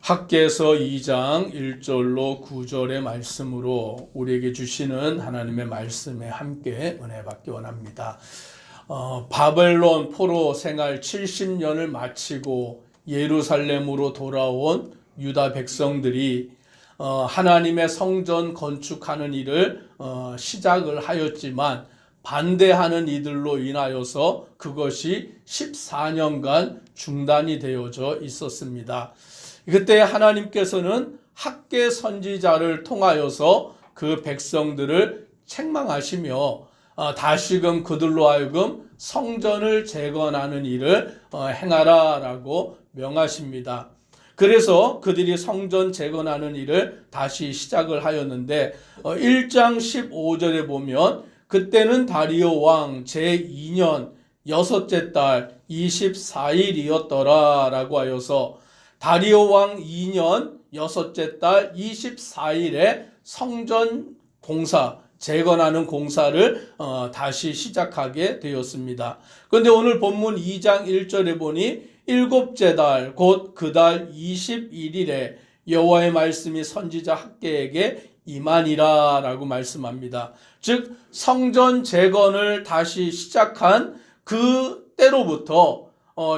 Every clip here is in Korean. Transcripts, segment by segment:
학개서 2장 1절로 9절의 말씀으로 우리에게 주시는 하나님의 말씀에 함께 은혜 받기 원합니다. 바벨론 포로 생활 70년을 마치고 예루살렘으로 돌아온 유다 백성들이 하나님의 성전 건축하는 일을 시작을 하였지만 반대하는 이들로 인하여서 그것이 14년간 중단이 되어져 있었습니다. 그때 하나님께서는 학개 선지자를 통하여서 그 백성들을 책망하시며 다시금 그들로 하여금 성전을 재건하는 일을 행하라라고 명하십니다. 그래서 그들이 성전 재건하는 일을 다시 시작을 하였는데 1장 15절에 보면 그때는 다리오 왕 제2년 여섯째 달 24일이었더라 라고 하여서 다리오 왕 2년 여섯째 달 24일에 성전 공사, 재건하는 공사를 다시 시작하게 되었습니다. 그런데 오늘 본문 2장 1절에 보니 일곱째 달 곧 그 달 21일에 여호와의 말씀이 선지자 학개에게 임하니라 라고 말씀합니다. 즉 성전 재건을 다시 시작한 그 때로부터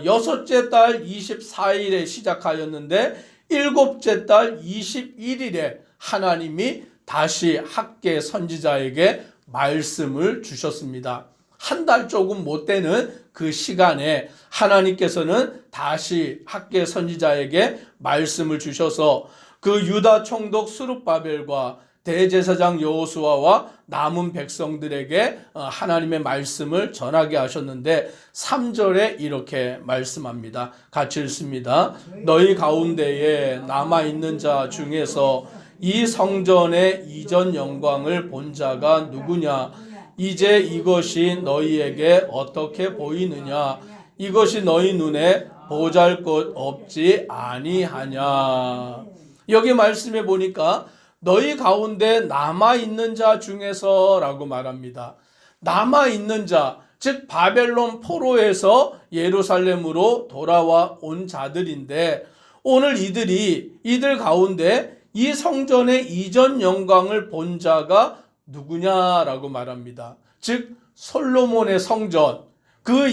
여섯째 달 24일에 시작하였는데 일곱째 달 21일에 하나님이 다시 학개 선지자에게 말씀을 주셨습니다. 한 달 조금 못 되는 그 시간에 하나님께서는 다시 학개 선지자에게 말씀을 주셔서 그 유다 총독 스룹바벨과 대제사장 여호수아와 남은 백성들에게 하나님의 말씀을 전하게 하셨는데 3절에 이렇게 말씀합니다. 같이 읽습니다. 너희 가운데에 남아있는 자 중에서 이 성전의 이전 영광을 본 자가 누구냐? 이제 이것이 너희에게 어떻게 보이느냐? 이것이 너희 눈에 보잘것 없지 아니하냐? 여기 말씀해 보니까 너희 가운데 남아있는 자 중에서 라고 말합니다. 남아있는 자, 즉 바벨론 포로에서 예루살렘으로 돌아와 온 자들인데 오늘 이들 가운데 이 성전의 이전 영광을 본 자가 누구냐라고 말합니다. 즉 솔로몬의 성전, 그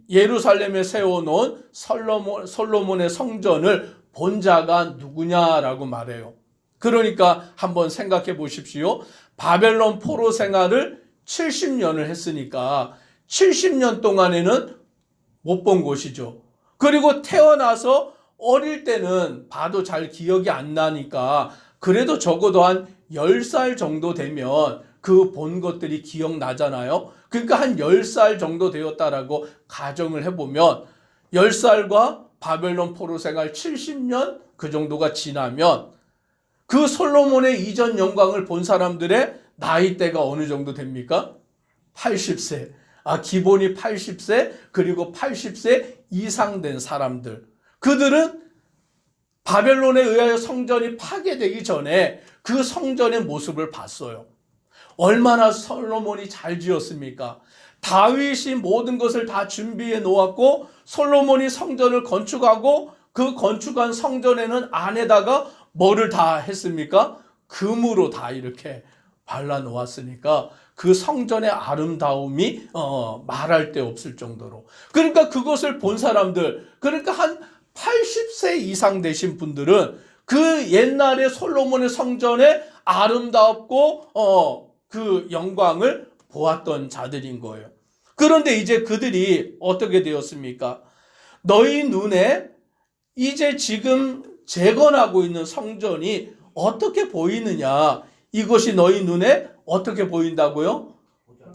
예루살렘에 세워놓은 솔로몬의 성전을 본 자가 누구냐라고 말해요. 그러니까 한번 생각해 보십시오. 바벨론 포로 생활을 70년을 했으니까 70년 동안에는 못 본 곳이죠. 그리고 태어나서 어릴 때는 봐도 잘 기억이 안 나니까 그래도 적어도 한 10살 정도 되면 그 본 것들이 기억나잖아요. 그러니까 한 10살 정도 되었다라고 가정을 해보면 10살과 바벨론 포로 생활 70년 그 정도가 지나면 그 솔로몬의 이전 영광을 본 사람들의 나이대가 어느 정도 됩니까? 80세. 기본이 80세 그리고 80세 이상 된 사람들. 그들은 바벨론에 의하여 성전이 파괴되기 전에 그 성전의 모습을 봤어요. 얼마나 솔로몬이 잘 지었습니까? 다윗이 모든 것을 다 준비해 놓았고 솔로몬이 성전을 건축하고 그 건축한 성전에는 안에다가 뭐를 다 했습니까? 금으로 다 이렇게 발라 놓았으니까 그 성전의 아름다움이 말할 데 없을 정도로. 그러니까 그것을 본 사람들, 그러니까 한 80세 이상 되신 분들은 그 옛날에 솔로몬의 성전의 아름답고 그 영광을 보았던 자들인 거예요. 그런데 이제 그들이 어떻게 되었습니까? 너희 눈에 이제 지금 재건하고 있는 성전이 어떻게 보이느냐? 이것이 너희 눈에 어떻게 보인다고요?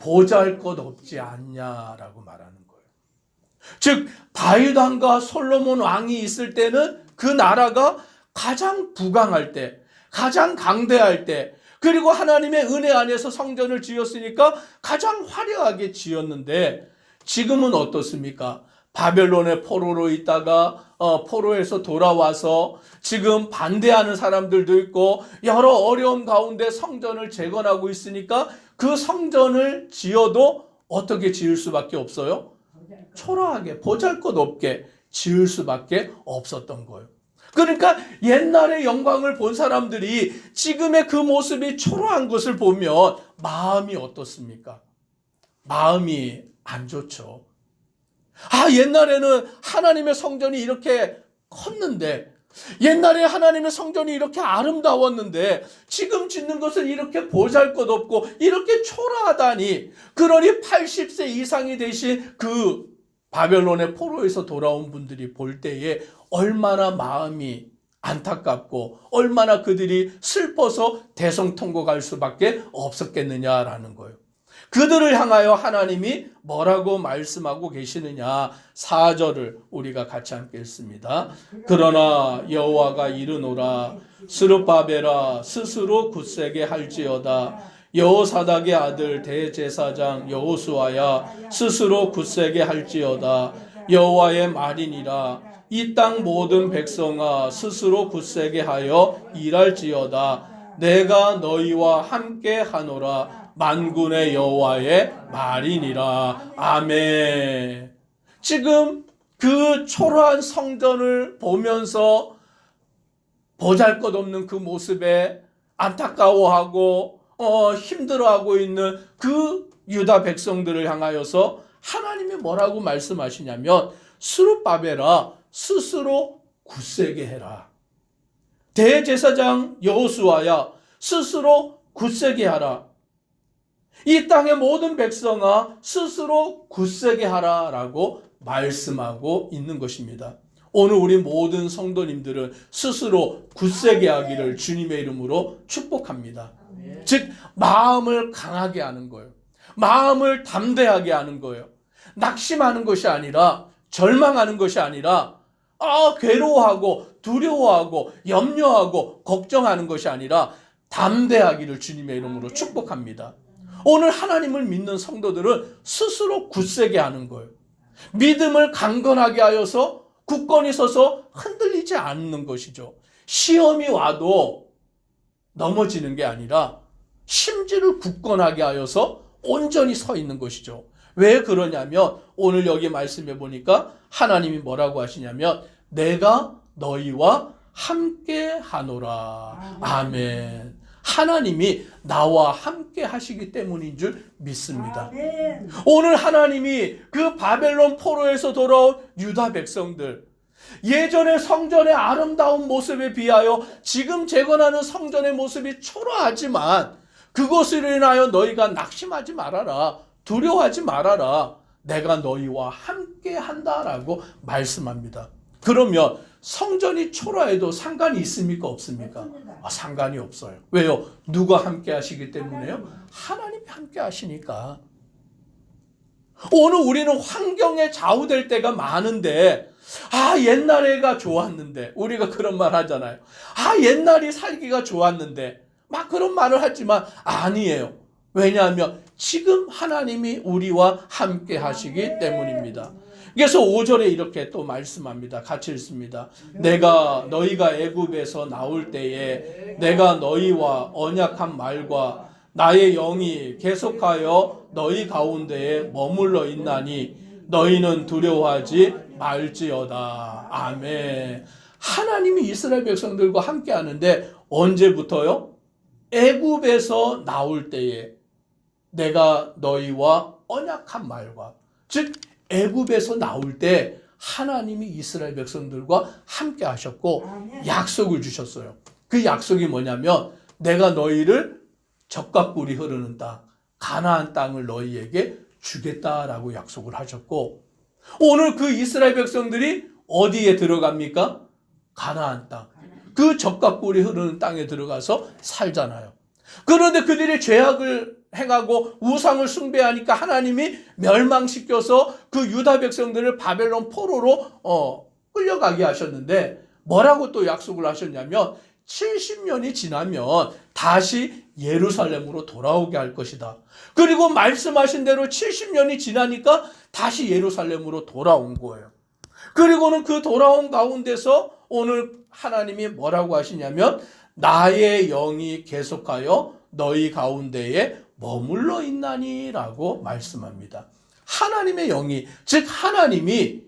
보잘것 없지 않냐라고 말하는 거예요. 즉 다윗 왕과 솔로몬 왕이 있을 때는 그 나라가 가장 부강할 때, 가장 강대할 때, 그리고 하나님의 은혜 안에서 성전을 지었으니까 가장 화려하게 지었는데 지금은 어떻습니까? 바벨론의 포로로 있다가 포로에서 돌아와서 지금 반대하는 사람들도 있고 여러 어려움 가운데 성전을 재건하고 있으니까 그 성전을 지어도 어떻게 지을 수밖에 없어요? 초라하게 보잘것없게 지을 수밖에 없었던 거예요. 그러니까 옛날의 영광을 본 사람들이 지금의 그 모습이 초라한 것을 보면 마음이 어떻습니까? 마음이 안 좋죠. 옛날에는 하나님의 성전이 이렇게 컸는데, 옛날에 하나님의 성전이 이렇게 아름다웠는데 지금 짓는 것은 이렇게 보잘것없고 이렇게 초라하다니. 그러니 80세 이상이 되신 그 바벨론의 포로에서 돌아온 분들이 볼 때에 얼마나 마음이 안타깝고 얼마나 그들이 슬퍼서 대성통곡할 수밖에 없었겠느냐라는 거예요. 그들을 향하여 하나님이 뭐라고 말씀하고 계시느냐. 4절을 우리가 같이 함께 읽습니다. 그러나 여호와가 이르노라. 스룹바벨아 스스로 굳세게 할지어다. 여호사닥의 아들 대제사장 여호수아야 스스로 굳세게 할지어다. 여호와의 말이니라. 이 땅 모든 백성아 스스로 굳세게 하여 일할지어다. 내가 너희와 함께 하노라. 만군의 여호와의 말이니라. 아멘. 지금 그 초라한 성전을 보면서 보잘것없는 그 모습에 안타까워하고 힘들어하고 있는 그 유다 백성들을 향하여서 하나님이 뭐라고 말씀하시냐면 스룹바벨아 스스로 굳세게 해라. 대제사장 여호수아야 스스로 굳세게 하라. 이 땅의 모든 백성아 스스로 굳세게 하라라고 말씀하고 있는 것입니다. 오늘 우리 모든 성도님들은 스스로 굳세게 하기를 주님의 이름으로 축복합니다. 즉 마음을 강하게 하는 거예요. 마음을 담대하게 하는 거예요. 낙심하는 것이 아니라, 절망하는 것이 아니라, 괴로워하고 두려워하고 염려하고 걱정하는 것이 아니라 담대하기를 주님의 이름으로 축복합니다. 오늘 하나님을 믿는 성도들은 스스로 굳세게 하는 거예요. 믿음을 강건하게 하여서 굳건히 서서 흔들리지 않는 것이죠. 시험이 와도 넘어지는 게 아니라 심지를 굳건하게 하여서 온전히 서 있는 것이죠. 왜 그러냐면 오늘 여기 말씀해 보니까 하나님이 뭐라고 하시냐면 내가 너희와 함께 하노라. 아멘. 하나님이 나와 함께 하시기 때문인 줄 믿습니다. 아멘. 오늘 하나님이 그 바벨론 포로에서 돌아온 유다 백성들, 예전의 성전의 아름다운 모습에 비하여 지금 재건하는 성전의 모습이 초라하지만 그것으로 인하여 너희가 낙심하지 말아라. 두려워하지 말아라. 내가 너희와 함께 한다라고 말씀합니다. 그러면 성전이 초라해도 상관이 있습니까? 없습니까? 상관이 없어요. 왜요? 누가 함께 하시기 때문에요? 하나님이 함께 하시니까. 오늘 우리는 환경에 좌우될 때가 많은데 옛날에가 좋았는데, 우리가 그런 말 하잖아요. 옛날이 살기가 좋았는데, 막 그런 말을 하지만 아니에요. 왜냐하면 지금 하나님이 우리와 함께 하시기 때문입니다. 그래서 5절에 이렇게 또 말씀합니다. 같이 읽습니다. 너희가 애굽에서 나올 때에 내가 너희와 언약한 말과 나의 영이 계속하여 너희 가운데에 머물러 있나니 너희는 두려워하지 말지어다. 아멘. 하나님이 이스라엘 백성들과 함께 하는데 언제부터요? 애굽에서 나올 때에 내가 너희와 언약한 말과, 즉 애굽에서 나올 때 하나님이 이스라엘 백성들과 함께 하셨고 약속을 주셨어요. 그 약속이 뭐냐면 내가 너희를 젖과 꿀이 흐르는 땅, 가나안 땅을 너희에게 주겠다라고 약속을 하셨고, 오늘 그 이스라엘 백성들이 어디에 들어갑니까? 가나안 땅. 그 젖과 꿀이 흐르는 땅에 들어가서 살잖아요. 그런데 그들이 죄악을 행하고 우상을 숭배하니까 하나님이 멸망시켜서 그 유다 백성들을 바벨론 포로로 끌려가게 하셨는데 뭐라고 또 약속을 하셨냐면 70년이 지나면 다시 예루살렘으로 돌아오게 할 것이다. 그리고 말씀하신 대로 70년이 지나니까 다시 예루살렘으로 돌아온 거예요. 그리고는 그 돌아온 가운데서 오늘 하나님이 뭐라고 하시냐면 나의 영이 계속하여 너희 가운데에 머물러 있나니라고 말씀합니다. 하나님의 영이, 즉 하나님이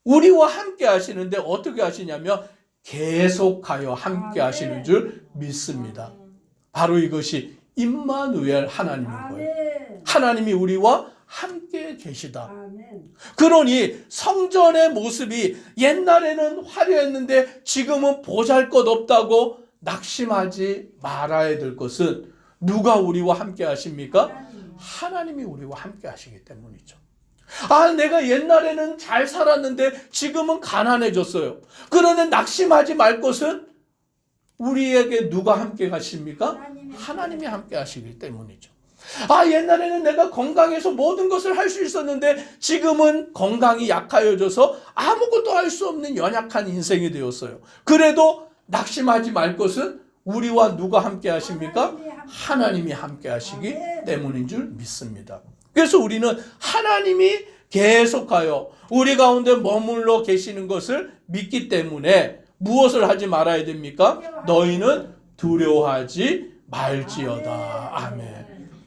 우리와 함께 하시는데 어떻게 하시냐면 계속하여 함께 하시는 줄 믿습니다. 바로 이것이 임마누엘 하나님인 거예요. 하나님이 우리와 함께 계시다. 그러니 성전의 모습이 옛날에는 화려했는데 지금은 보잘것없다고 낙심하지 말아야 될 것은 누가 우리와 함께 하십니까? 하나님이 우리와 함께 하시기 때문이죠. 내가 옛날에는 잘 살았는데 지금은 가난해졌어요. 그러나 낙심하지 말 것은 우리에게 누가 함께 가십니까? 하나님이 함께 하시기 때문이죠. 옛날에는 내가 건강해서 모든 것을 할 수 있었는데 지금은 건강이 약하여져서 아무것도 할 수 없는 연약한 인생이 되었어요. 그래도 낙심하지 말 것은 우리와 누가 함께 하십니까? 하나님이 함께 하시기 때문인 줄 믿습니다. 그래서 우리는 하나님이 계속하여 우리 가운데 머물러 계시는 것을 믿기 때문에 무엇을 하지 말아야 됩니까? 너희는 두려워하지 말지어다. 아멘.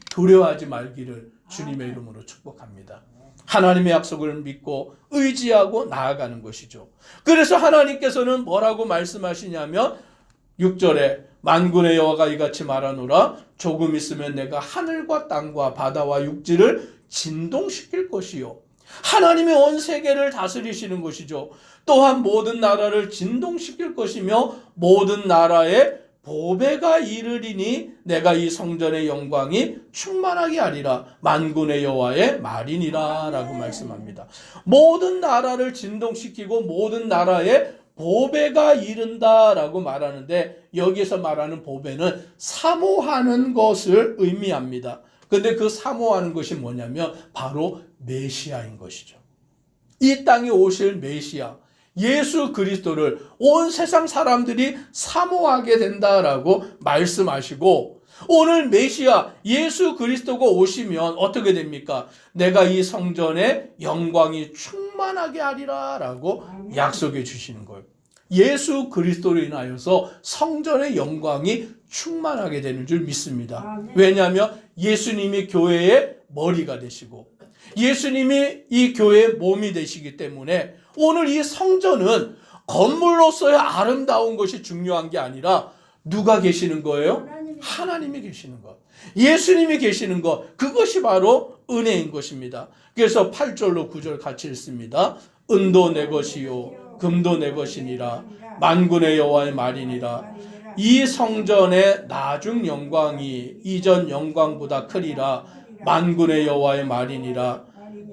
두려워하지 말기를 주님의 이름으로 축복합니다. 하나님의 약속을 믿고 의지하고 나아가는 것이죠. 그래서 하나님께서는 뭐라고 말씀하시냐면 6절에 만군의 여호와가 이같이 말하노라 조금 있으면 내가 하늘과 땅과 바다와 육지를 진동시킬 것이요. 하나님이 온 세계를 다스리시는 것이죠. 또한 모든 나라를 진동시킬 것이며 모든 나라에 보배가 이르리니 내가 이 성전의 영광이 충만하게 하리라. 만군의 여호와의 말이니라 라고 말씀합니다. 모든 나라를 진동시키고 모든 나라에 보배가 이른다 라고 말하는데 여기서 말하는 보배는 사모하는 것을 의미합니다. 근데 그 사모하는 것이 뭐냐면 바로 메시아인 것이죠. 이 땅에 오실 메시아 예수 그리스도를 온 세상 사람들이 사모하게 된다라고 말씀하시고 오늘 메시아 예수 그리스도가 오시면 어떻게 됩니까? 내가 이 성전의 영광이 충만하게 하리라 라고 약속해 주시는 거예요. 예수 그리스도로 인하여서 성전의 영광이 충만하게 되는 줄 믿습니다. 왜냐하면 예수님이 교회의 머리가 되시고 예수님이 이 교회의 몸이 되시기 때문에 오늘 이 성전은 건물로서의 아름다운 것이 중요한 게 아니라 누가 계시는 거예요? 하나님이 계시는 것. 예수님이 계시는 것. 그것이 바로 은혜인 것입니다. 그래서 8절로 9절 같이 읽습니다. 은도 내 것이요 금도 내 것이니라 만군의 여호와의 말이니라 이 성전의 나중 영광이 이전 영광보다 크리라 만군의 여호와의 말이니라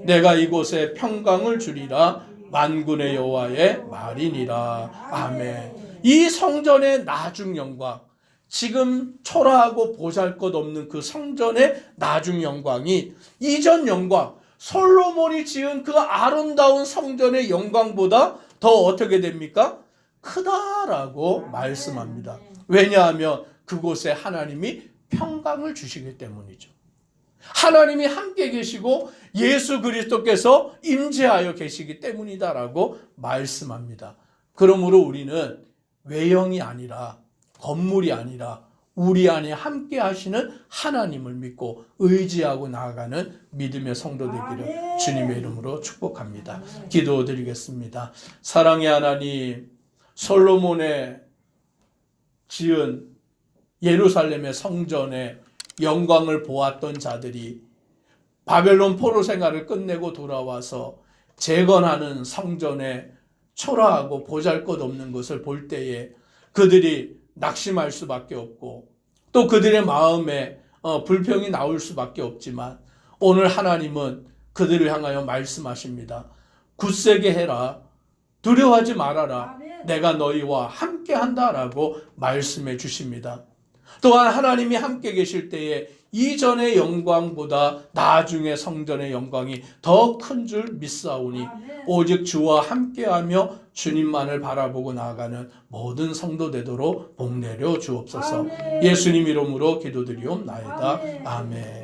내가 이곳에 평강을 주리라 만군의 여호와의 말이니라. 아멘. 이 성전의 나중 영광, 지금 초라하고 보잘것없는 그 성전의 나중 영광이 이전 영광, 솔로몬이 지은 그 아름다운 성전의 영광보다 더 어떻게 됩니까? 크다라고 말씀합니다. 왜냐하면 그곳에 하나님이 평강을 주시기 때문이죠. 하나님이 함께 계시고 예수 그리스도께서 임재하여 계시기 때문이다라고 말씀합니다. 그러므로 우리는 외형이 아니라 건물이 아니라 우리 안에 함께 하시는 하나님을 믿고 의지하고 나아가는 믿음의 성도 되기를 주님의 이름으로 축복합니다. 기도드리겠습니다. 사랑의 하나님, 솔로몬의 지은 예루살렘의 성전의 영광을 보았던 자들이 바벨론 포로 생활을 끝내고 돌아와서 재건하는 성전의 초라하고 보잘것없는 것을 볼 때에 그들이 낙심할 수밖에 없고 또 그들의 마음에 불평이 나올 수밖에 없지만 오늘 하나님은 그들을 향하여 말씀하십니다. 굳세게 해라. 두려워하지 말아라. 내가 너희와 함께 한다라고 말씀해 주십니다. 또한 하나님이 함께 계실 때에 이전의 영광보다 나중에 성전의 영광이 더 큰 줄 믿사오니 오직 주와 함께하며 주님만을 바라보고 나아가는 모든 성도 되도록 복 내려 주옵소서. 예수님 이름으로 기도드리옵나이다. 아멘.